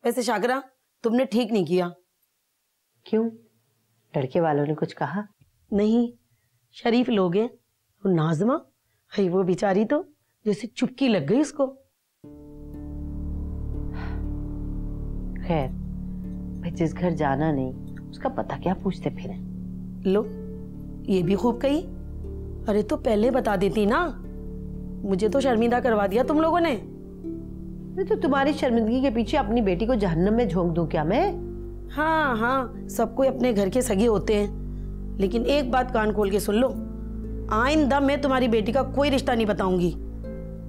वैसे शाकरा, तुमने ठीक नहीं किया। क्यों? लड़के वालों ने कुछ कहा? नहीं, शरीफ लोग हैं। नाजमा है वो बेचारी, तो जैसे चुपकी लग गई उसको। खैर, भाई जिस घर जाना नहीं उसका पता क्या पूछते फिरे। लो, ये भी खूब कही। अरे तो पहले बता देती ना, मुझे तो शर्मिंदा करवा दिया तुम लोगों ने। तो तुम्हारी शर्मिंदगी के पीछे अपनी बेटी को जहन्नम में झोंक दूं क्या मैं? हाँ हाँ, सबको अपने घर के सगे होते हैं, लेकिन एक बात कान खोल के सुन लो, आइंदा मैं तुम्हारी बेटी का कोई रिश्ता नहीं बताऊंगी।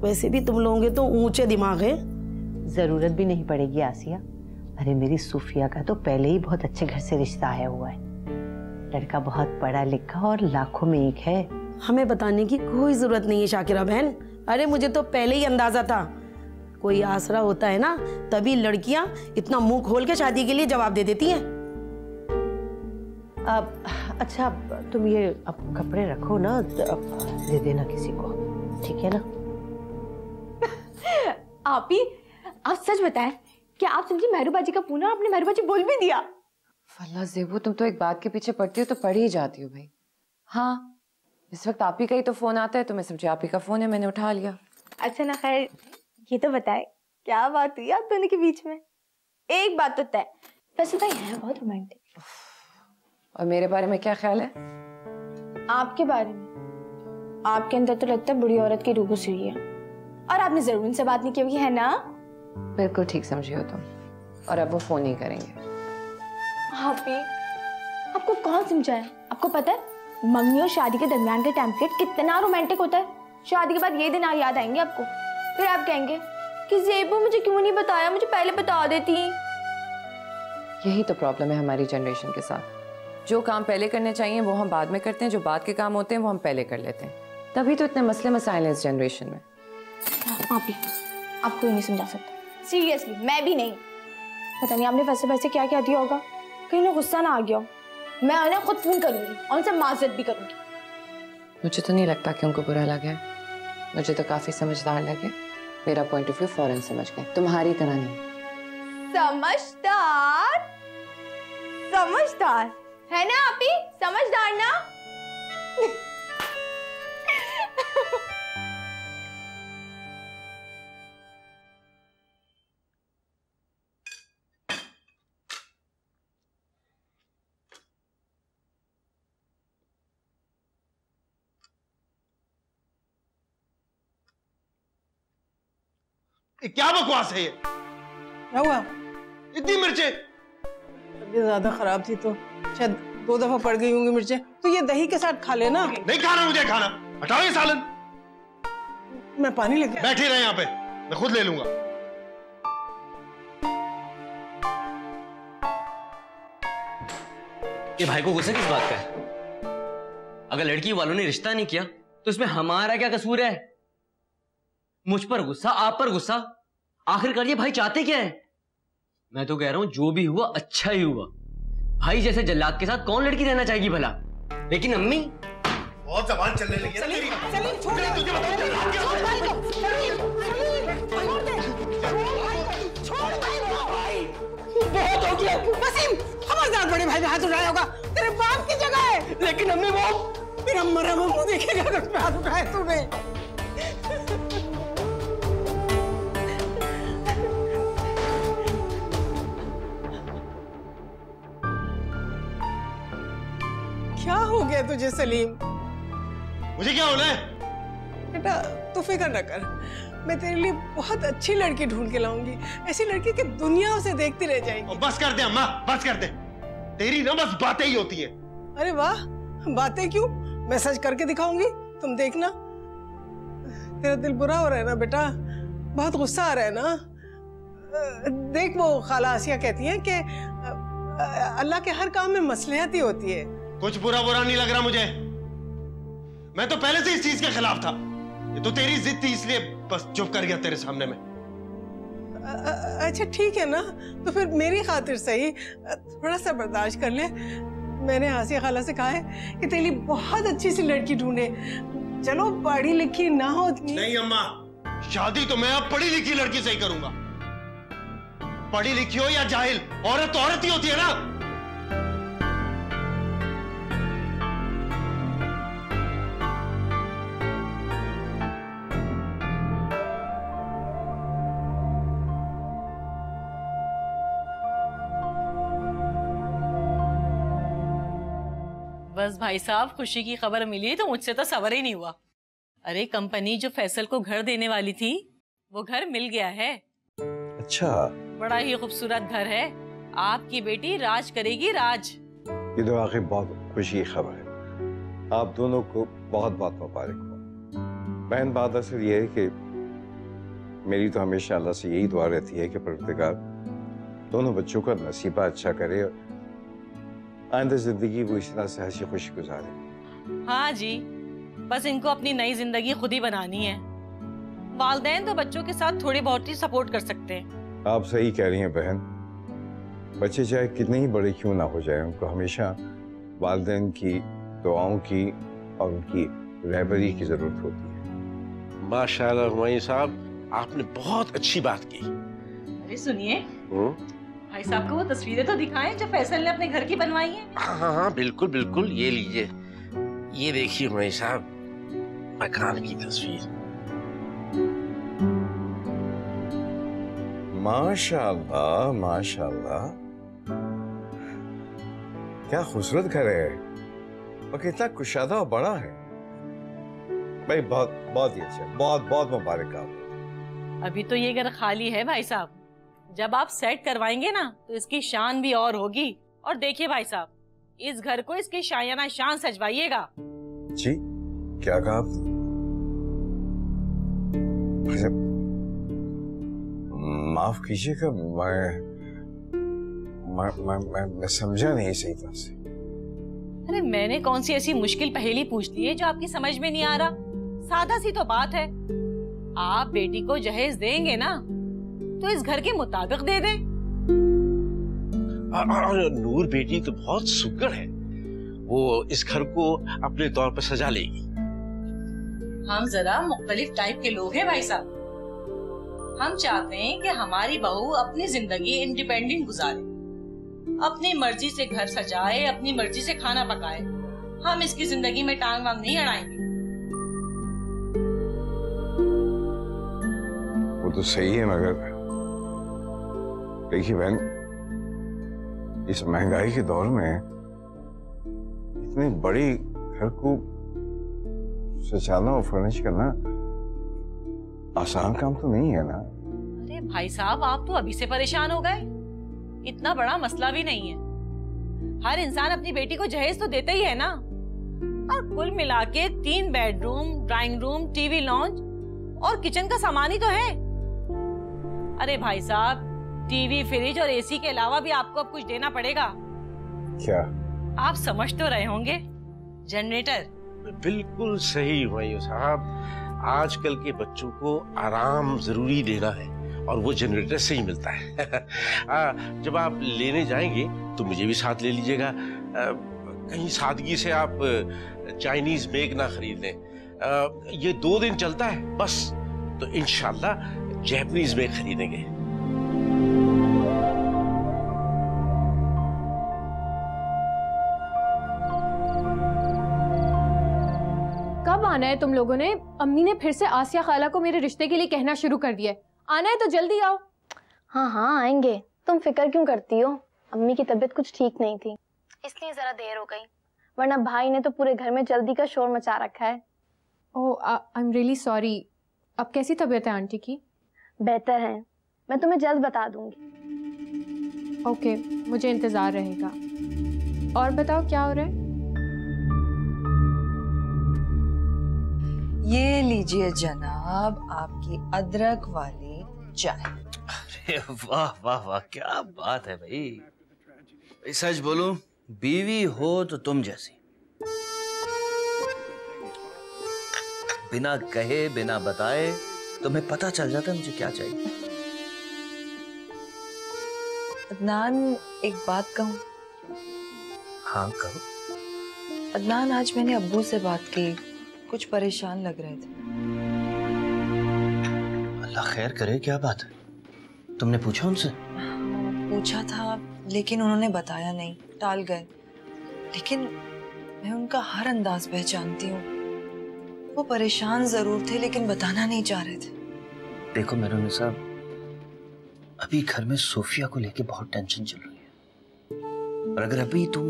वैसे भी तुम लोगों के तो ऊंचे दिमाग है। जरूरत भी नहीं पड़ेगी आसिया। अरे मेरी सूफिया का तो पहले ही बहुत अच्छे घर से रिश्ता आया हुआ है। लड़का बहुत पढ़ा लिखा और लाखों में एक है। हमें बताने की कोई जरूरत नहीं है शाकिरा बहन। अरे मुझे तो पहले ही अंदाजा था। कोई आसरा होता है ना, तभी लड़कियां इतना मुंह खोल के शादी के लिए जवाब दे देती हैं। अब अच्छा, तुम ये अब कपड़े रखो ना, दे देना किसी को, ठीक है ना? आप ही, आप सच बताएं, क्या आप समझी मेहरूबाजी का पूना? आपने मेहरूबाजी बोल भी दिया। वल्लाह ज़ेबू, तुम तो एक बात के पीछे पड़ती हो तो पड़ ही जाती हो भाई। हाँ, इस वक्त आप ही का ही तो फोन आता है, तो मैं समझी आप ही का फोन है, मैंने उठा लिया। अच्छा ना, खैर ये तो बताए क्या बात हुई आप दोनों के बीच में? एक बात तो तय, वैसे तो है बहुत रोमांटिक। और मेरे बारे में क्या ख्याल है? आपके बारे में, आपके अंदर तो लगता है बुरी औरत की रूह घुसी हुई है, और आपने जरूर उनसे बात नहीं की होगी, है ना? बिल्कुल ठीक समझी हो तुम। और अब वो फोन नहीं करेंगे। आप ही, आपको कौन समझाए? आपको पता है मम्मी और शादी के दरमियान का टाइम पीरियड कितना रोमांटिक होता है। शादी के बाद ये दिन याद आएंगे आपको, फिर आप कहेंगे कि ज़ेबू मुझे क्यों नहीं बताया, मुझे पहले बता देती। यही तो प्रॉब्लम है हमारी जनरेशन के साथ। जो काम पहले करने चाहिए वो हम बाद में करते हैं, जो बाद के काम होते हैं वो हम पहले कर लेते हैं। तभी तो इतने मसले मसाइल हैं इस जनरेशन में। आप ही, आप कोई नहीं समझा सकता, सीरियसली मैं भी नहीं। पता नहीं आपने वैसे वैसे क्या क्या दिया होगा, कहीं ना गुस्सा ना आ गया हो। मैं उन्हें खुद फोन करूंगी और उनसे माजरत भी करूंगी। मुझे तो नहीं लगता कि उनको बुरा लगे, मुझे तो काफी समझदार लगे। मेरा पॉइंट ऑफ व्यू फौरन समझ गए, तुम्हारी तरह नहीं। समझदार, समझदार है ना आप ही? समझदार ना? क्या बकवास है ये? क्या हुआ? इतनी मिर्चें? तबीयत ज्यादा खराब थी तो शायद 2 दफा पड़ गई होंगी मिर्चें। तो ये दही के साथ खा लेना। नहीं खाना मुझे, खाना हटाओ ये सालन। मैं पानी लेके बैठे रहे यहाँ पे, मैं खुद ले लूंगा। ये भाई को गुस्सा किस बात का है? अगर लड़की वालों ने रिश्ता नहीं किया तो इसमें हमारा क्या कसूर है? मुझ पर गुस्सा, आप पर गुस्सा, आखिरकार ये भाई चाहते क्या है? मैं तो कह रहा हूं जो भी हुआ अच्छा ही हुआ। भाई जैसे जल्लाद के साथ कौन लड़की रहना चाहेगी भला? लेकिन अम्मी बहुत जबान चलने लगी है तेरी। सलीम छोड़ दे, तुझे बताऊं क्या रात छोड़ भाई को, छोड़ दे, छोड़ भाई को भाई। बहुत हो गया वसीम, खबरदार बड़े भाई पे हाथ उठाया होगा, तेरे बाप की जगह है। लेकिन अम्मी वो मेरा मरा हुआ मुंह देखेगा अगर उस पे हाथ उठाया तूने। क्या हो गया तुझे सलीम? मुझे क्या होना है? बेटा तू फिक्र न कर, मैं तेरे लिए बहुत अच्छी लड़की ढूंढ के लाऊंगी, ऐसी लड़की की दुनिया उसे देखती रह जाएगी। बस कर दे अम्मा, बस कर दे। तेरी ना बस बातें ही होती है। अरे वाह, बातें क्यों, मैं सच करके दिखाऊंगी, तुम देखना। तेरा दिल बुरा हो रहा है ना बेटा, बहुत गुस्सा आ रहा है ना? देख वो खाला आसिया कहती है कि अल्लाह के हर काम में मसलहत ही होती है। कुछ बुरा नहीं लग रहा मुझे। मैं तो पहले से इस चीज के खिलाफ था, ये तो तेरी जिद थी इसलिए बस चुप कर गया तेरे सामने में। अच्छा ठीक है ना, तो फिर मेरी खातिर सही थोड़ा सा बर्दाश्त कर ले। मैंने आसिया खाला से कहा है कि तेरे लिए बहुत अच्छी सी लड़की ढूंढे, चलो पढ़ी लिखी ना हो। नहीं अम्मा, शादी तो मैं अब पढ़ी लिखी लड़की से ही करूंगा। पढ़ी लिखी हो या जाहिल, औरत तो औरत ही होती है ना। बस भाई साहब, खुशी की खबर मिली तो मुझसे तो सबर ही नहीं हुआ। अरे कंपनी जो फैसल को घर देने वाली थी वो घर मिल गया है। अच्छा, बड़ा ही खूबसूरत घर है। आपकी बेटी राज करेगी, राज। ये तो आखिर बहुत खुशी की खबर है। आप दोनों को बहुत बहुत मुबारक हो। बहन, बात असल ये है कि मेरी तो हमेशा अल्लाह से यही दुआ रहती है कि परवरदिगार दोनों बच्चों का नसीबा अच्छा करे और आइंदा जिंदगी वो इस तरह से हंसी खुशी गुजारे। हाँ जी, बस इनको अपनी नई जिंदगी खुद ही बनानी है। वालिदैन तो बच्चों के साथ थोड़ी बहुत ही सपोर्ट कर सकते हैं। आप सही कह रही हैं बहन। बच्चे चाहे कितने ही बड़े क्यों ना हो जाए, उनको हमेशा वालिदैन की दुआओं की और उनकी रहबरी की जरूरत होती है। माशाल्लाह हुमायूं साहब, आपने बहुत अच्छी बात की। अरे सुनिए, भाई साहब को वो तस्वीरें तो दिखाएं जो फैसल ने अपने घर की बनवाई हैं। हाँ हाँ बिल्कुल बिल्कुल, ये लीजिए, ये देखिए हुमायूं साहब, मकान की तस्वीर। माशाल्लाह माशाल्लाह, क्या खूबसूरत घर है और कितना कुशादा और बड़ा है। भाई बहुत बहुत ही अच्छा, बहुत बहुत मुबारक आपको। अभी तो ये घर खाली है भाई साहब, जब आप सेट करवाएंगे ना तो इसकी शान भी और होगी। और देखिए भाई साहब, इस घर को इसकी शायाना शान सजवाइएगा। जी, क्या कहा आपने? माफ कीजिएगा, मैं समझा नहीं सही तरह से। अरे मैंने कौन सी ऐसी मुश्किल पहेली पूछ ली है जो आपकी समझ में नहीं आ रहा? सादा सी तो बात है, आप बेटी को जहेज देंगे ना तो इस घर के मुताबिक दे दें। और नूर बेटी तो बहुत सुग्गड़ है, वो इस घर को अपने तौर पर सजा लेगी। हम जरा मुख्तलिफ टाइप के लोग हैं भाई साहब। हम चाहते हैं कि हमारी बहू अपनी जिंदगी इंडिपेंडेंट गुजारे, अपनी मर्जी से घर सजाए, अपनी मर्जी से खाना पकाए। हम इसकी जिंदगी में टांग वांग नहीं अड़ाएंगे। वो तो सही है, मगर देखिए बहन, इस महंगाई के दौर में इतनी बड़ी घर को सजाना और फर्निश करना आसान काम तो नहीं है ना। अरे भाई साहब, आप तो अभी से परेशान हो गए। इतना बड़ा मसला भी नहीं है। हर इंसान अपनी बेटी को जहेज तो देता ही है ना। और कुल मिला के 3 bedroom, drawing room, TV launch और किचन का सामान ही तो है। अरे भाई साहब, टीवी, फ्रिज और एसी के अलावा भी आपको अब कुछ देना पड़ेगा। क्या? आप समझ तो रहे होंगे, जनरेटर। बिल्कुल सही हुमायूं साहब, आजकल के बच्चों को आराम जरूरी देना है और वो जनरेटर से ही मिलता है। जब आप लेने जाएंगे तो मुझे भी साथ ले लीजिएगा। कहीं सादगी से आप चाइनीज मेक ना खरीद लें। ये 2 दिन चलता है बस, तो इंशाल्लाह जैपनीज मेक खरीदेंगे। कब आना है तुम लोगों ने? अम्मी ने फिर से आसिया खाला को मेरे रिश्ते के लिए कहना शुरू कर दिया है। आना है तो जल्दी आओ। हाँ हाँ आएंगे, तुम फिक्र क्यों करती हो? अम्मी की तबीयत कुछ ठीक नहीं थी, इसलिए जरा देर हो गई, वरना भाई ने तो पूरे घर में जल्दी का शोर मचा रखा है। ओह, आई एम रियली सॉरी। अब कैसी तबीयत है आंटी की? बेहतर है, मैं तुम्हें जल्द बता दूंगी। ओके, मुझे इंतजार रहेगा। और बताओ क्या हो रहा है? ये लीजिए जनाब आपकी अदरक वाली चाय। अरे वाह वाह वाह, क्या बात है भाई। सच बोलूं, बीवी हो तो तुम जैसी, बिना कहे बिना बताए तुम्हें पता चल जाता है मुझे क्या चाहिए। अदनान, एक बात कहूं? हाँ कहो। अदनान, आज मैंने अब्बू से बात की, कुछ परेशान लग रहे थे। अल्लाह खैर करे, क्या बात है? तुमने पूछा उनसे? पूछा था लेकिन उन्होंने बताया नहीं, टाल गए। लेकिन मैं उनका हर अंदाज पहचानती हूँ। वो परेशान जरूर थे लेकिन बताना नहीं चाह रहे थे। देखो मेहरुनिसा, अभी घर में सोफिया को लेके बहुत टेंशन चल रही है, और अगर अभी तुम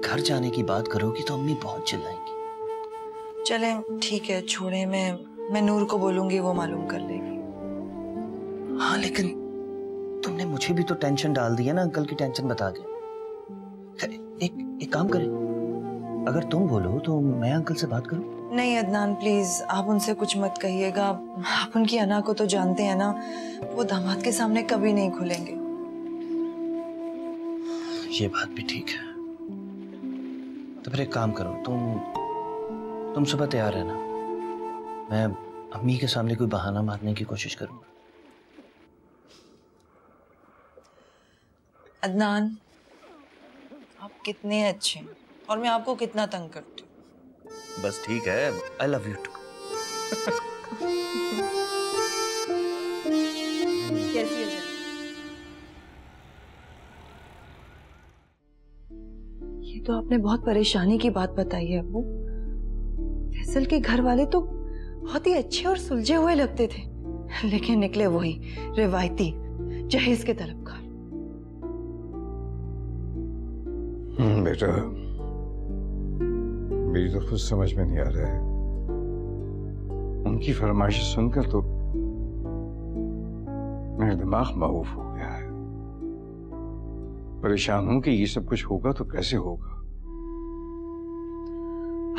घर जाने की बात करोगी तो अम्मी बहुत चिल्लाएंगी। चले ठीक है, छोड़े, मैं नूर को बोलूंगी, वो मालूम कर लेगी। हाँ लेकिन तुमने मुझे भी तो टेंशन डाल दी है ना अंकल की टेंशन बता के। एक काम करें, अगर तुम बोलो तो मैं अंकल से बात करूं? नहीं अदनान प्लीज, आप उनसे कुछ मत कहिएगा। आप उनकी अना को तो जानते हैं ना, वो दामाद के सामने कभी नहीं खुलेंगे। ये बात भी ठीक है। तो फिर एक काम करो, तुम सुबह तैयार रहना, मैं अम्मी के सामने कोई बहाना मारने की कोशिश करूंगा। अदनान, आप कितने अच्छे हैं और मैं आपको कितना तंग करती हूँ। बस ठीक है, आई लव यू टू। कैसी है ये तो आपने बहुत परेशानी की बात बताई है अब्बू। फैसल के घर वाले तो बहुत ही अच्छे और सुलझे हुए लगते थे, लेकिन निकले वही रिवायती जहेज के तलबगार। बेटा, मेरी तो कुछ समझ में नहीं आ रहा है। उनकी फरमाइश सुनकर तो मेरा दिमाग मऊफ हो गया है। परेशान हूं कि ये सब कुछ होगा तो कैसे होगा।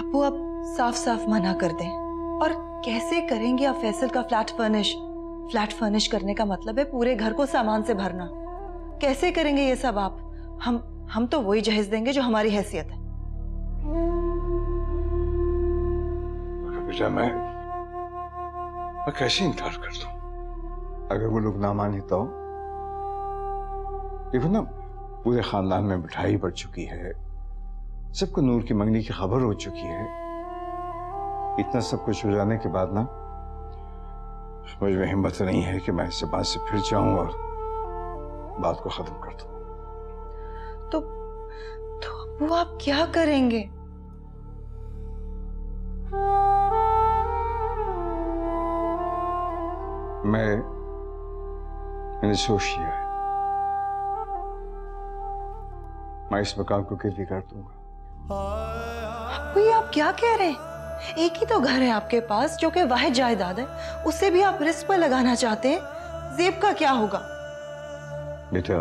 अब्बू आप साफ साफ मना कर दें। और कैसे करेंगे आप फैसल का फ्लैट फर्निश? फ्लैट फर्निश करने का मतलब है पूरे घर को सामान से भरना। कैसे करेंगे ये सब आप? हम तो वही जहेज देंगे जो हमारी हैसियत है। बेटा, मैं कैसे इनकार कर दूं? अगर वो लोग ना माने तो? देखो ना, पूरे खानदान में मिठाई बढ़ चुकी है, सबको नूर की मंगनी की खबर हो चुकी है। इतना सब कुछ हो जाने के बाद ना मुझ में हिम्मत नहीं है कि मैं इस बात से फिर जाऊं और बात को खत्म कर दूं। तो वो आप क्या करेंगे? मैंने सोच लिया है, मैं इस मकान को गिरवी कर दूंगा। ये आप क्या कह रहे हैं? एक ही तो घर है आपके पास जो कि वाहिद जायदाद है, उसे भी आप रिस्क पर लगाना चाहते हैं। ज़ेब का क्या होगा? बेटा,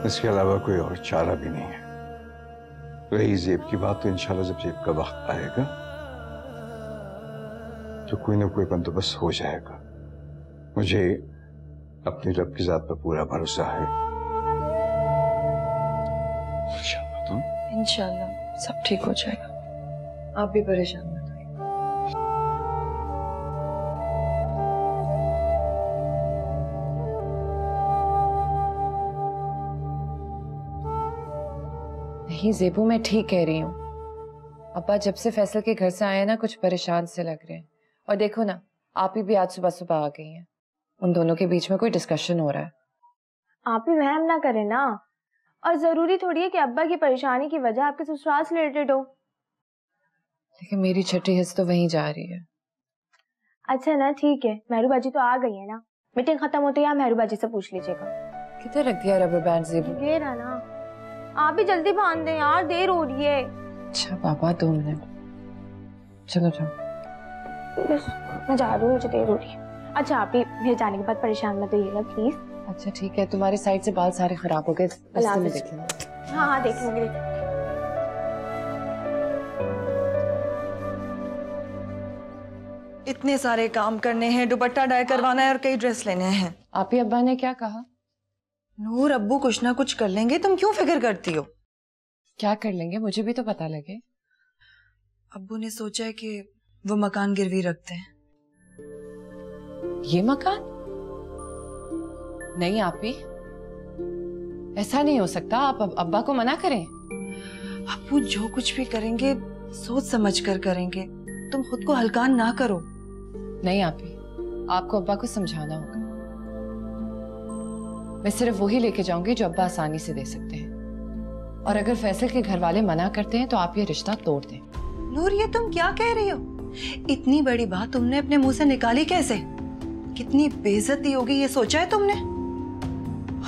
इसके अलावा कोई और चारा भी नहीं है। रही ज़ेब की बात, तो इंशाल्लाह जब ज़ेब का वक्त आएगा तो कोई ना कोई बंदोबस्त हो जाएगा। मुझे अपनी रब की जात पर पूरा भरोसा है। इंशाल्लाह सब ठीक हो जाएगा, आप भी परेशान मत होइए। नहीं ज़ेबू, मैं ठीक कह रही हूँ। अब्बा जब से फैसल के घर से आए ना, कुछ परेशान से लग रहे हैं। और देखो ना, आप ही भी आज सुबह सुबह आ गई हैं। उन दोनों के बीच में कोई डिस्कशन हो रहा है। आप ही वहम ना करें ना। और जरूरी थोड़ी है कि अब्बा की परेशानी की वजह आपके ससुराल से रिलेटेड हो। लेकिन मेरी छठी हिस्स तो वहीं जा रही है। अच्छा ना, ठीक है, मेहरू बाजी तो आ गई है ना। मीटिंग खत्म होते ही आप मेहरू बाजी से पूछ लीजिएगा। किधर रख दिया रबर बैंड ज़ेबू? ये रहा ना। आप भी जल्दी बांध दें यार, देर हो रही है। अच्छा पापा, 2 मिनट। चलो जाओ। बस मैं जा रही हूँ, मुझे देर हो रही है। अच्छा आप ही मेरे जाने के बाद परेशान मत होइएगा प्लीज। अच्छा ठीक है, तुम्हारे साइड से बाल सारे खराब हो गए, रास्ते में देख लेंगे। हाँ हाँ, देख लूंगी। इतने सारे काम करने हैं, दुपट्टा डाई करवाना है और कई ड्रेस लेने हैं। आप ही अब्बा ने क्या कहा? नूर, अब्बू कुछ ना कुछ कर लेंगे, तुम क्यों फिक्र करती हो? क्या कर लेंगे, मुझे भी तो पता लगे। अब्बू ने सोचा है कि वो मकान गिरवी रखते हैं। ये मकान? नहीं आप ही, ऐसा नहीं हो सकता। आप अब्बा को मना करें। अब्बू जो कुछ भी करेंगे सोच समझ कर करेंगे, तुम खुद को हल्कान ना करो। नहीं आप ही, आपको अब्बा को समझाना होगा। मैं सिर्फ वही लेके जाऊंगी जो अब्बा आसानी से दे सकते हैं, और अगर फैसल के घर वाले मना करते हैं तो आप ये रिश्ता तोड़ दें। नूर, ये तुम क्या कह रही हो? इतनी बड़ी बात तुमने अपने मुंह से निकाली कैसे? कितनी बेइज्जती होगी ये सोचा है तुमने?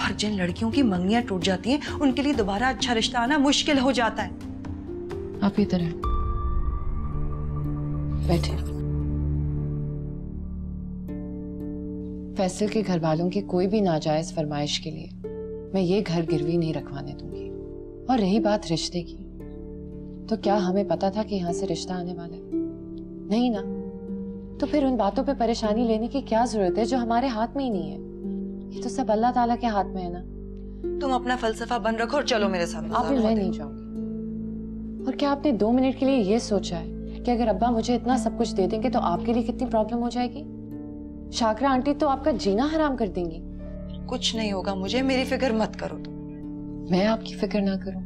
और जिन लड़कियों की मंगियां टूट जाती हैं उनके लिए दोबारा अच्छा रिश्ता आना मुश्किल हो जाता है। आप इधर हैं, बैठे। फैसल के घर वालों की कोई भी नाजायज फरमाइश के लिए मैं ये घर गिरवी नहीं रखवाने दूंगी। और रही बात रिश्ते की, तो क्या हमें पता था कि यहाँ से रिश्ता आने वाला है? नहीं ना। तो फिर उन बातों पे परेशानी लेने की क्या जरूरत है जो हमारे हाथ में ही नहीं है? ये तो सब अल्लाह ताला के हाथ में है ना। तुम अपना फलसफा बंद रखो और चलो मेरे साथ। आप मैं नहीं जाऊंगी। और क्या आपने 2 मिनट के लिए ये सोचा है कि अगर अब्बा मुझे इतना सब कुछ दे देंगे तो आपके लिए कितनी प्रॉब्लम हो जाएगी? शाकरा आंटी तो आपका जीना हराम कर देंगी। कुछ नहीं होगा मुझे, मेरी फिक्र मत करो तुम। मैं आपकी फिक्र ना करूं?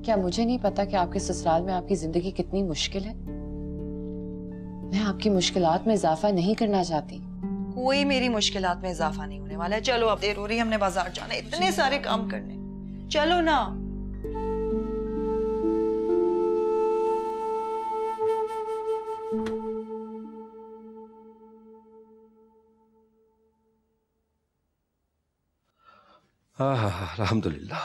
क्या मुझे नहीं पता कि आपके ससुराल में आपकी जिंदगी कितनी मुश्किल है? मैं आपकी मुश्किलात में इजाफा नहीं करना चाहती। कोई मेरी मुश्किलात में इजाफा नहीं होने वाला है। चलो, अब देर हो रही है, हमने बाजार जाना है, इतने सारे काम करने। चलो ना। अल्हम्दुलिल्लाह।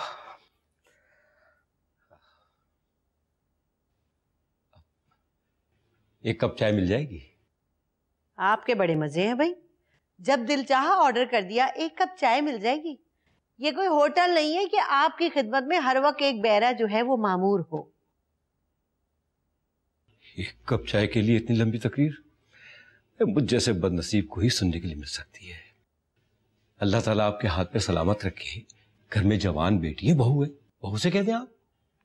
एक कप चाय मिल जाएगी? आपके बड़े मजे हैं भाई, जब दिल चाहा ऑर्डर कर दिया, एक कप चाय मिल जाएगी। ये कोई होटल नहीं है कि आपकी खिदमत में हर वक्त एक बैरा जो है वो मामूर हो। एक कप चाय के लिए इतनी लंबी तकरीर मुझ जैसे बदनसीब को ही सुनने के लिए मिल सकती है। अल्लाह ताला आपके हाथ पे सलामत रखे। घर में जवान बेटी है, बहू है। बहू से कहते हैं आप?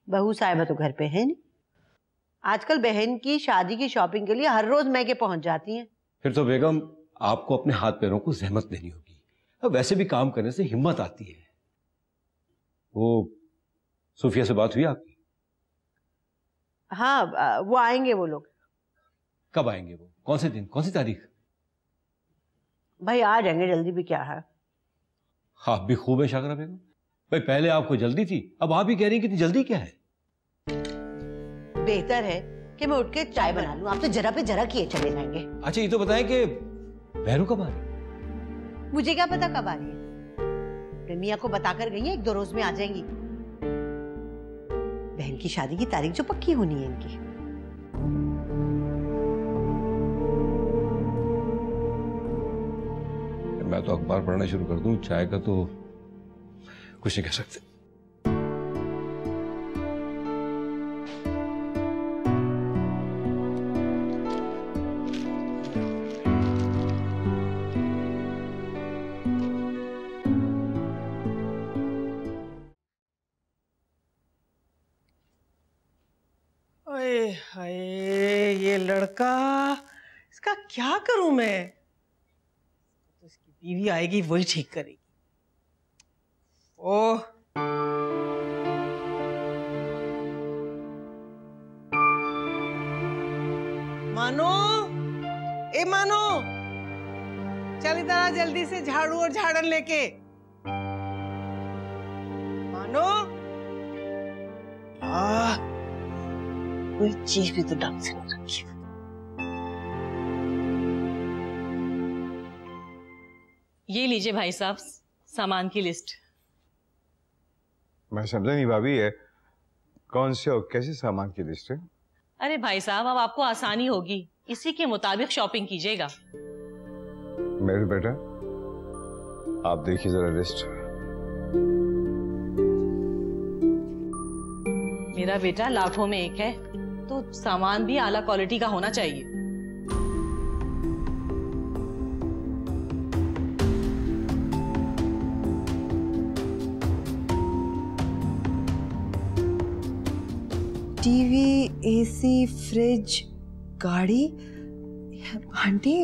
बहू साहिबा तो घर पे है नहीं। आजकल बहन की शादी की शॉपिंग के लिए हर रोज मैके पहुंच जाती हैं। फिर तो बेगम आपको अपने हाथ पैरों को जहमत देनी होगी। अब वैसे भी काम करने से हिम्मत आती है। वो सूफिया से बात हुई आपकी? हाँ, वो आएंगे वो लोग। कब आएंगे वो? कौन से दिन, कौन सी तारीख? भाई आ जाएंगे, जल्दी भी क्या है। आप भी खूब है शाकरा बेगम। भाई पहले आपको जल्दी थी, अब आप ही कह रही हैं कि इतनी जल्दी क्या है? बेहतर है कि मैं उठ के चाय बना लूं, आप तो जरा पे जरा किए चले जाएंगे। अच्छा ये तो बताएं कि बहरू कब आ रही? मुझे क्या पता कब आ रही है। मियां को बताकर गई है 1-2 रोज में आ जाएंगी। बहन की शादी की तारीख जो पक्की होनी है इनकी। मैं तो अखबार पढ़ना शुरू कर दूं, चाय का तो कुछ नहीं कह सकते। ओए हाय, ये लड़का, इसका क्या करूं मैं? तो इसकी बीवी आएगी वही ठीक करेगी। ओह, मानो, ए मानो, चल इधर आ जल्दी से, झाड़ू और झाड़न लेके। मानो, कोई चीज भी तो ढंग से नहीं रखी। ये लीजिए भाई साहब सामान की लिस्ट। मैं समझा नहीं भाभी, है कौन से और कैसे सामान की लिस्ट है? अरे भाई साहब अब आपको आसानी होगी, इसी के मुताबिक शॉपिंग कीजिएगा। मेरे बेटा आप देखिए जरा लिस्ट। मेरा बेटा लाखों में एक है, तो सामान भी आला क्वालिटी का होना चाहिए। टीवी, एसी, फ्रिज, गाड़ी। आंटी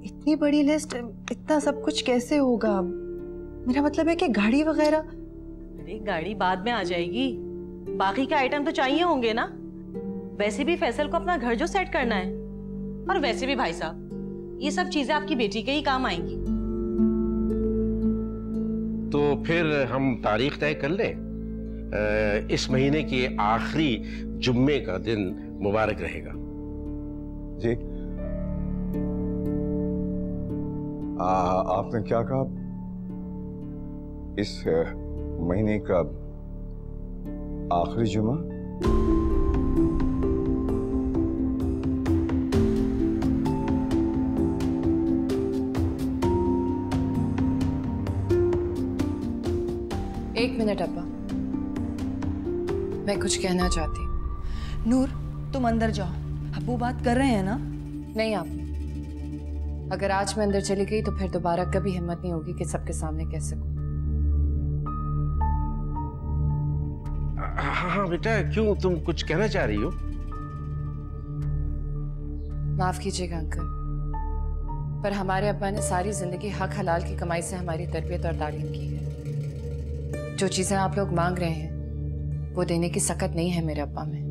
इतनी बड़ी लिस्ट, इतना सब कुछ कैसे होगा? मेरा मतलब है कि गाड़ी वगैरह। अरे गाड़ी बाद में आ जाएगी, बाकी के आइटम तो चाहिए होंगे ना। वैसे भी फैसल को अपना घर जो सेट करना है, और वैसे भी भाई साहब ये सब चीजें आपकी बेटी के ही काम आएंगी। तो फिर हम तारीख तय कर लें। इस महीने के आखिरी जुम्मे का दिन मुबारक रहेगा। जी आपने क्या कहा? इस महीने का आखिरी जुमा? एक मिनट अब्बा, मैं कुछ कहना चाहती हूँ। नूर तुम अंदर जाओ, अब्बू बात कर रहे हैं ना? नहीं आप, अगर आज मैं अंदर चली गई तो फिर दोबारा कभी हिम्मत नहीं होगी कि सबके सामने कह सकूं। हाँ बेटा, क्यों, तुम कुछ कहना चाह रही हो? माफ कीजिएगा अंकल, पर हमारे अब्बा ने सारी जिंदगी हक हलाल की कमाई से हमारी तरबियत और तालीम की है। जो चीजें आप लोग मांग रहे हैं वो देने की सकत नहीं है मेरे अब्बा में।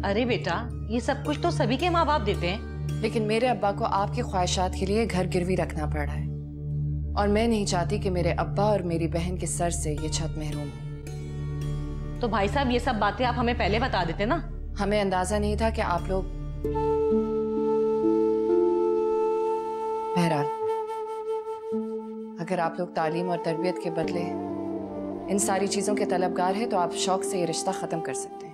अरे बेटा, ये सब कुछ तो सभी के माँ बाप देते हैं। लेकिन मेरे अब्बा को आपकी ख्वाहिशात के लिए घर गिरवी रखना पड़ रहा है, और मैं नहीं चाहती कि मेरे अब्बा और मेरी बहन के सर से ये छत महरूम हो। तो भाई साहब, ये सब बातें आप हमें पहले बता देते ना। हमें अंदाजा नहीं था कि आप लोग। बहरहाल, अगर आप लोग तालीम और तरबियत के बदले इन सारी चीजों के तलबगार हैं तो आप शौक से ये रिश्ता खत्म कर सकते हैं।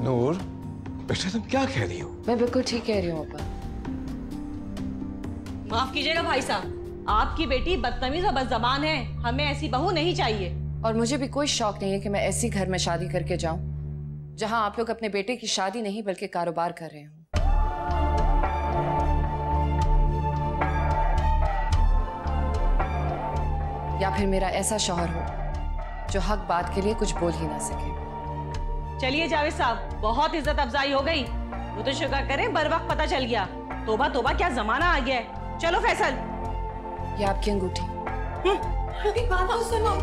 नूर बेटा, तुम क्या कह रही हो? मैं बिल्कुल ठीक कह रही हूँ अब्बा। माफ कीजिएगा भाई साहब, आपकी बेटी बदतमीज और बदज़बान है। हमें ऐसी बहू नहीं चाहिए। और मुझे भी कोई शौक नहीं है कि मैं ऐसी घर में शादी करके जाऊं जहां आप लोग अपने बेटे की शादी नहीं बल्कि कारोबार कर रहे हो। या फिर मेरा ऐसा शौहर हो जो हक बात के लिए कुछ बोल ही ना सके। चलिए जावेद साहब, बहुत इज्जत अफजाई हो गई। वो तो शुक्र करें बर वक्त पता चल गया। तोबा तोबा, क्या जमाना आ गया है। चलो फैसल। ये आपकी अंगूठी। एक बात तो सुनो।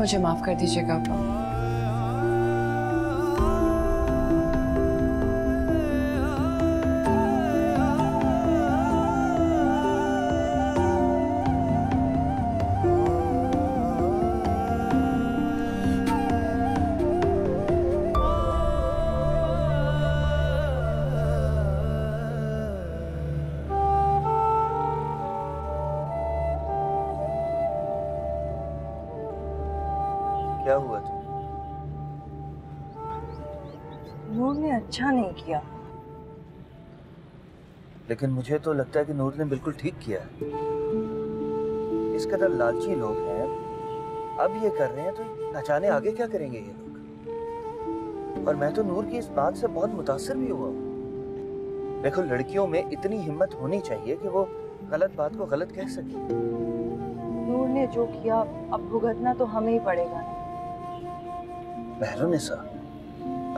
मुझे माफ कर दीजिएगा अब्बा। क्या हुआ तुम? नूर ने अच्छा नहीं किया। लेकिन मुझे तो लगता है कि नूर ने बिल्कुल ठीक किया है। इस कदर लालची लोग हैं, अब ये कर रहे हैं तो न जाने आगे क्या करेंगे ये लोग। और मैं तो नूर की इस बात से बहुत मुतासिर भी हुआ हूँ। देखो, लड़कियों में इतनी हिम्मत होनी चाहिए कि वो गलत बात को गलत कह सके। नूर ने जो किया अब भुगतना तो हमें ही पड़ेगा। मेहरुनिसा,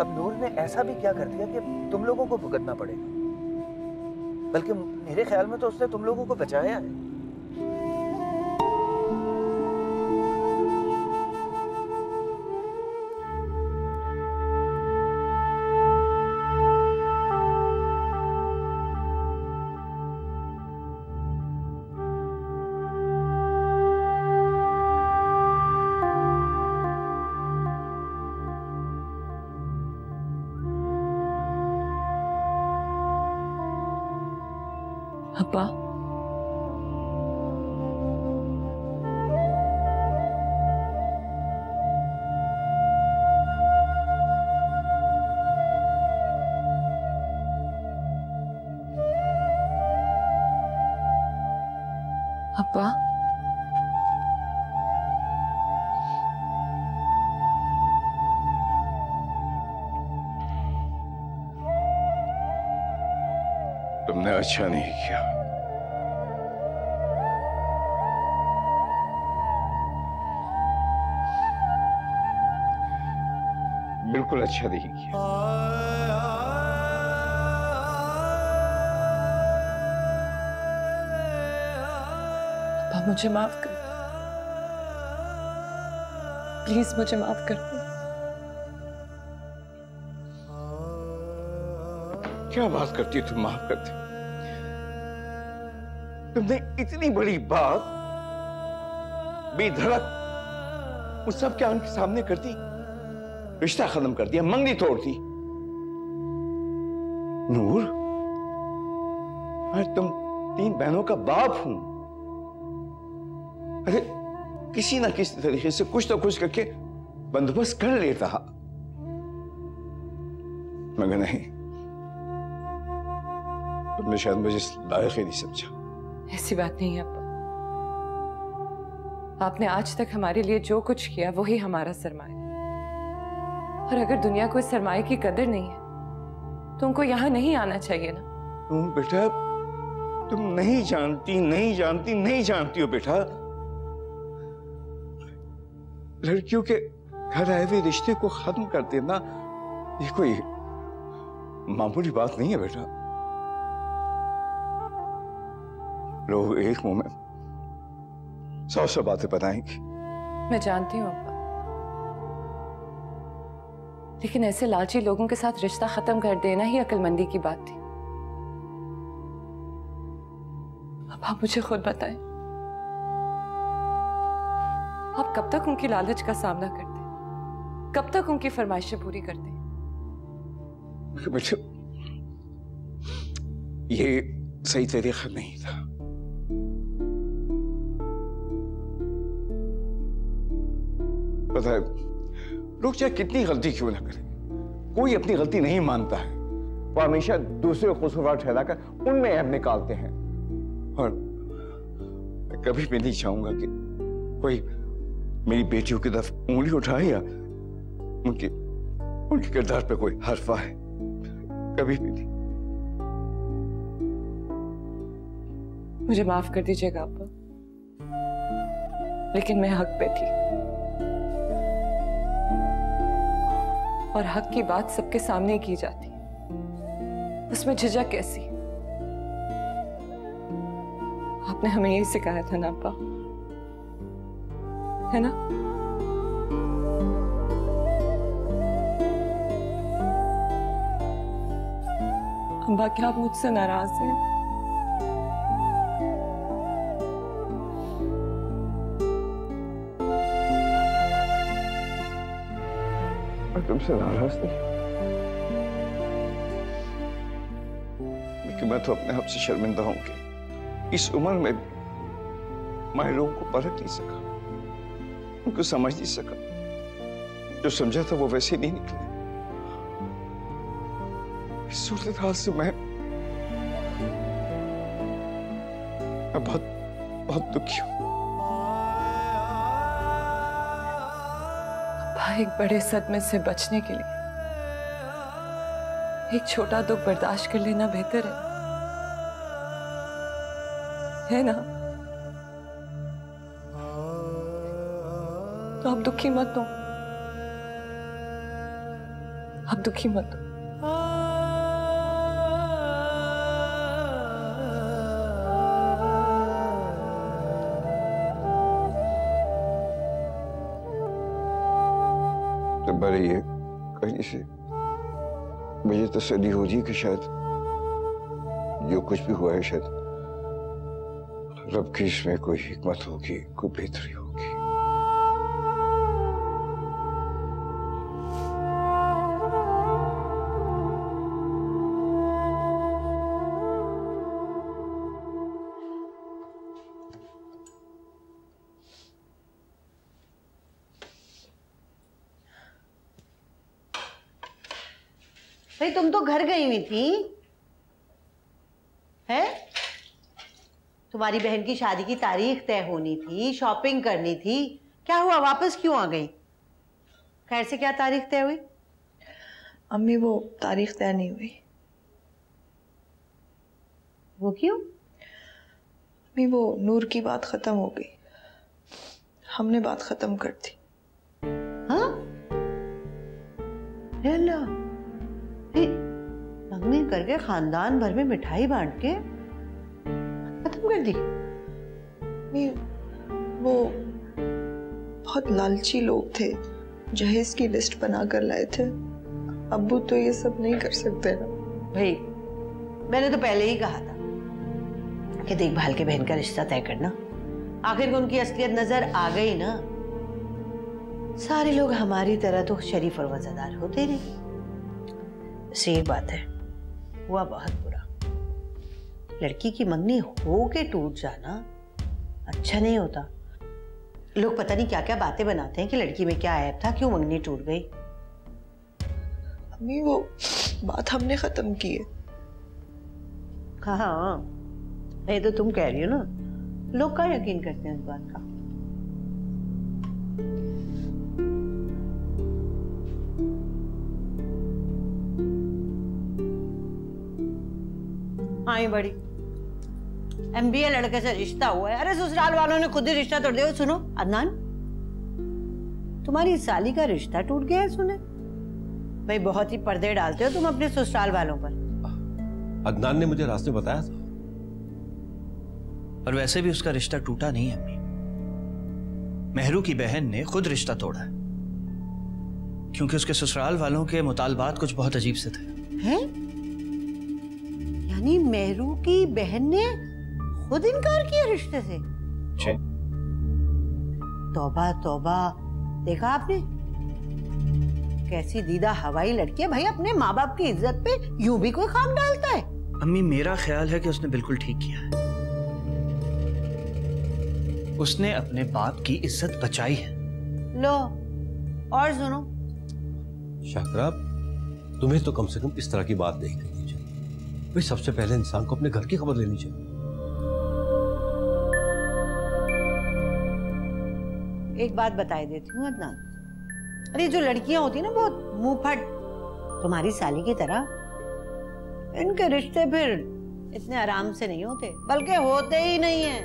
अब नूर ने ऐसा भी क्या कर दिया कि तुम लोगों को भुगतना पड़ेगा? बल्कि मेरे ख्याल में तो उसने तुम लोगों को बचाया है। अब्बा, अब्बा, तुमने अच्छा नहीं किया। बिल्कुल अच्छा नहीं किया। पापा मुझे माफ कर, प्लीज मुझे माफ कर दो। क्या बात करती हो तुम, माफ करती? तुमने इतनी बड़ी बात बेधड़क उस सब के आंख के सामने कर दी, रिश्ता खत्म कर दिया, मंगनी तोड़ दी। नूर, मैं तुम 3 बहनों का बाप हूं। अरे किसी ना किसी तरीके से कुछ तो कुछ करके बंदोबस्त कर लेता, मगर नहीं, तुमने शायद मुझे लायक ही नहीं समझा। ऐसी बात नहीं है अब्बा, आपने आज तक हमारे लिए जो कुछ किया वही हमारा सरमाया, और अगर दुनिया को इस सरमाए की कदर नहीं है तो उनको यहाँ नहीं आना चाहिए ना। तुम बेटा, तुम नहीं जानती, नहीं जानती, नहीं जानती हो बेटा। लड़कियों के घर आए हुए रिश्ते को खत्म कर देना ये कोई मामूली बात नहीं है बेटा। लोग एक मुंह में 100 बातें बताएंगे। मैं जानती हूँ अब्बा, लेकिन ऐसे लालची लोगों के साथ रिश्ता खत्म कर देना ही अक्लमंदी की बात थी। अब आप मुझे खुद बताएं, आप कब तक उनकी लालच का सामना करते, कब तक उनकी फरमाइशें पूरी करते? बेटा, ये सही तरीका नहीं था। पता है, लोग चाहे कितनी गलती क्यों ना करें, कोई अपनी गलती नहीं मानता है। वो हमेशा दूसरे को कसूरवार ठहराकर उनमें ऐब निकालते हैं। और मैं कभी भी नहीं चाहूंगा कि कोई मेरी बेटियों की तरफ उंगली उठाए या उनके किरदार पे कोई हर्फ आए, कभी भी नहीं। मुझे माफ कर दीजिएगा अब्बा, लेकिन मैं हक पे थी, और हक की बात सबके सामने की जाती है, उसमें झिझक कैसी? आपने हमें यही सिखाया था ना अब्बा, है ना? अब्बा, क्या आप मुझसे नाराज हैं? तुमसे नाराज नहीं, लेकिन मैं तो अपने आप से शर्मिंदा हूं कि इस उम्र में मैं लोगों को परख नहीं सका, उनको समझ नहीं सका। जो समझा था वो वैसे नहीं निकले। इस सूरत हाल से मैं बहुत बहुत दुखी हूं। एक बड़े सदमे से बचने के लिए एक छोटा दुख बर्दाश्त कर लेना बेहतर है ना? तो आप दुखी मत हो, आप दुखी मत हो। बड़े ये कहीं से मुझे तसल्ली हो रही कि शायद जो कुछ भी हुआ है शायद रब की इसमें कोई हिकमत होगी, कोई बेहतरी होगी। भाई तुम तो घर गई हुई थी, है? तुम्हारी बहन की शादी की तारीख तय होनी थी, शॉपिंग करनी थी, क्या हुआ, वापस क्यों आ गई? खैर से क्या तारीख तय हुई? अम्मी वो तारीख तय नहीं हुई। वो क्यों? अम्मी वो नूर की बात खत्म हो गई, हमने बात खत्म कर दी। हाँ? अल्लाह, मंगनी करके खानदान भर में मिठाई बांट के खत्म कर दी? अम्मी वो बहुत लालची लोग थे, जहेज की लिस्ट बना कर लाए थे। अब्बू तो ये सब नहीं कर सकते ना। भाई मैंने तो पहले ही कहा था कि देखभाल के बहन का रिश्ता तय करना। आखिर को उनकी असलियत नजर आ गई ना। सारे लोग हमारी तरह तो शरीफ और वफादार होते नहीं। बस एक बात है, हुआ बहुत बुरा। लड़की की मंगनी हो के टूट जाना अच्छा नहीं होता। लोग पता नहीं क्या क्या बातें बनाते हैं कि लड़की में क्या ऐब था, क्यों मंगनी टूट गई। अम्मी वो बात हमने खत्म की है। हाँ, ये तो तुम कह रही हो ना, लोग क्या यकीन करते हैं इस बात का। आई बड़ी MBA लड़के से रिश्ता हुआ है। अरे ससुराल वालों ने खुद ही रिश्ता तोड़ दिया। सुनो अदनान, तुम्हारी साली का रिश्ता टूट गया है सुने। भाई बहुत ही पर्दे डालते हो तुम अपने ससुराल वालों पर। अदनान ने मुझे रास्ते बताया था। और वैसे भी उसका रिश्ता टूटा नहीं है अम्मी, मेहरू की बहन ने खुद रिश्ता तोड़ा है, क्योंकि उसके ससुराल वालों के मुतालबात कुछ बहुत अजीब से थे। हैं? यानी मेहरू की बहन ने खुद इनकार किया रिश्ते से? तौबा तौबा, देखा आपने कैसी दीदा हवाई लड़की है। भाई अपने माँ बाप की इज्जत पे यूं भी कोई खाक डालता है? अम्मी मेरा ख्याल है कि उसने बिल्कुल ठीक किया है। उसने अपने बाप की इज्जत बचाई है। लो और सुनो शाकरा, तुम्हें तो कम से कम इस तरह की बात नहीं करनी चाहिए। भाई सबसे पहले इंसान को अपने घर की खबर लेनी चाहिए। एक बात बताई देती हूँ अदनान, अरे जो लड़कियां होती है ना बहुत मुंहफट तुम्हारी साली की तरह, इनके रिश्ते फिर इतने आराम से नहीं होते, बल्कि होते ही नहीं है।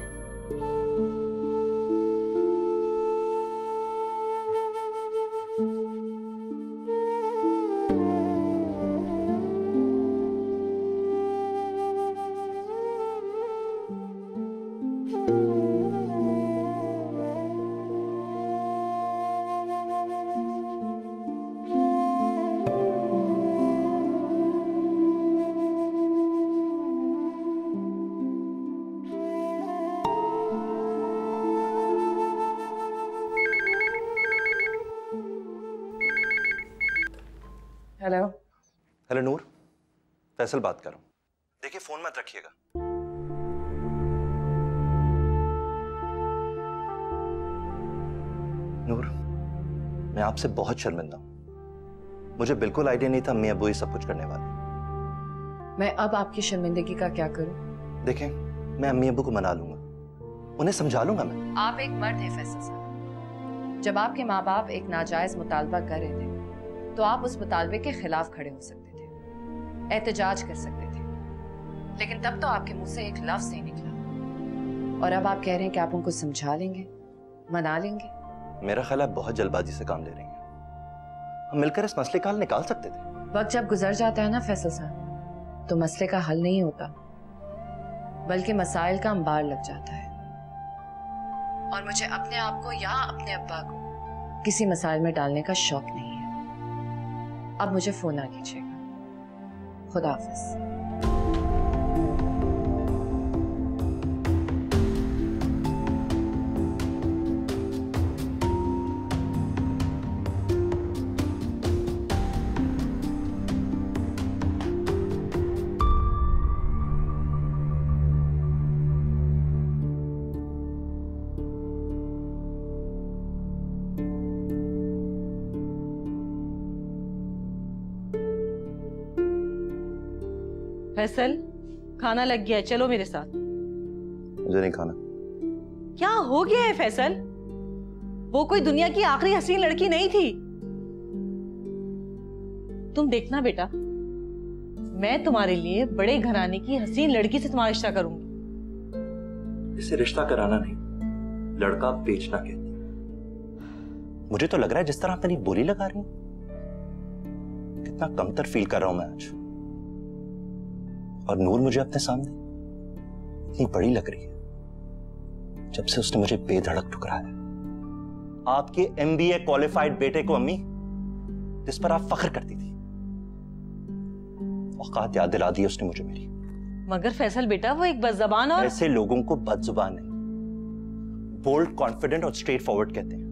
हेलो। हेलो नूर, फैसल बात कर रहा हूँ। देखिए फोन मत रखिएगा। नूर, मैं आपसे बहुत शर्मिंदा हूँ। मुझे बिल्कुल आइडिया नहीं था अम्मी अब्बू ये सब कुछ करने वाले। मैं अब आपकी शर्मिंदगी का क्या करूं? देखें, मैं अम्मी अब्बू को मना लूंगा, उन्हें समझा लूंगा मैं। आप एक मर्द हैं फैसल साहब। जब आपके माँ बाप एक नाजायज मुतालबा कर रहे थे तो आप उस मुतालबे के खिलाफ खड़े हो सकते थे, एहतजाज कर सकते थे, लेकिन तब तो आपके मुंह से एक लफ्ज नहीं निकला। और अब आप कह रहे हैं कि आप उनको समझा लेंगे, मना लेंगे। मेरा ख्याल है बहुत जल्दबाजी से काम ले रही हैं। हम मिलकर इस मसले का हल निकाल सकते थे। वक्त जब गुजर जाता है ना फैसल साहब, तो मसले का हल नहीं होता, बल्कि मसाइल का अंबार लग जाता है। और मुझे अपने आप को या अपने अब्बा को किसी मसाइल में डालने का शौक नहीं है। अब मुझे फोन ना कीजिएगा। खुदा हाफिज। फैसल, खाना लग गया है, चलो मेरे साथ। मुझे नहीं खाना। क्या हो गया है फैसल? वो कोई दुनिया की आखिरी हसीन लड़की नहीं थी। तुम देखना बेटा, मैं तुम्हारे लिए बड़े घराने की हसीन लड़की से तुम्हारा रिश्ता करूंगी। इसे रिश्ता कराना नहीं, लड़का बेचना कहते हैं। मुझे तो लग रहा है जिस तरह आप मेरी बोली लगा रही हैं, कितना कमतर फील कर रहा हूं मैं आज। और नूर मुझे अपने सामने इतनी बड़ी लग रही है जब से उसने मुझे बेधड़क ठुकराया। आपके MBA क्वालिफाइड बेटे को अम्मी, जिस पर आप फख्र करती थी, औकात याद दिला दी उसने मुझे मेरी। मगर फैसल बेटा वो एक बदज़बान और ऐसे लोगों को बदजुबान नहीं, बोल्ड, कॉन्फिडेंट और स्ट्रेट फॉरवर्ड कहते हैं।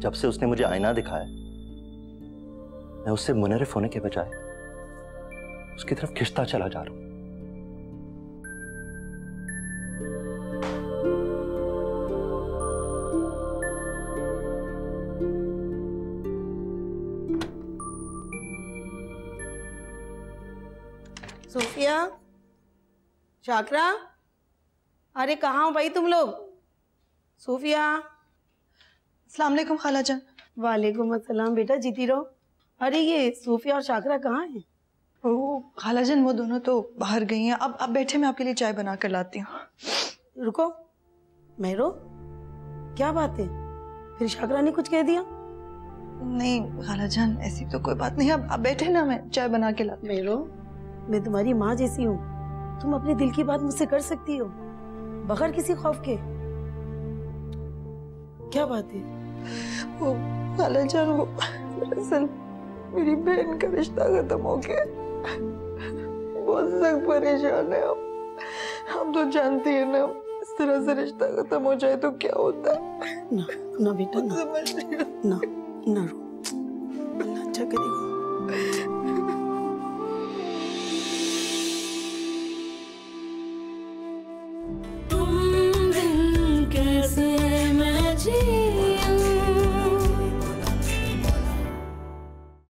जब से उसने मुझे आईना दिखाया, मैं उससे मुनरिफ होने के बजाय उसकी तरफ खिंचता चला जा रहा हूं। सोफिया, शाकरा, अरे कहाँ हो भाई तुम लोग? सोफिया। अस्सलाम वालेकुम खालाजान। वालेकुम अस्सलाम बेटा, जीती रहो। अरे ये सोफिया और शाकरा कहाँ हैं? ओ खालाजान, वो दोनों तो बाहर गई हैं। अब बैठे, मैं आपके लिए चाय बना कर लाती हूँ। रुको, महरो, क्या बात है? फिर शाकरा ने कुछ कह दिया? नहीं खालाजान, ऐसी तो कोई बात नहीं। अब बैठे ना, मैं चाय बना के लाती हूँ। महरो, मैं तुम्हारी माँ जैसी हूँ, तुम अपने दिल की बात मुझसे कर सकती हो बगैर किसी खौफ के। क्या बात है? वो खालाजान, वो दरअसल मेरी बहन का रिश्ता खत्म हो गया। बहुत सख्त परेशान है हम तो जानती है ना, इस तरह से रिश्ता खत्म हो जाए तो क्या होता है। ना बेटा, ना रो, अल्लाह अच्छा करेगा।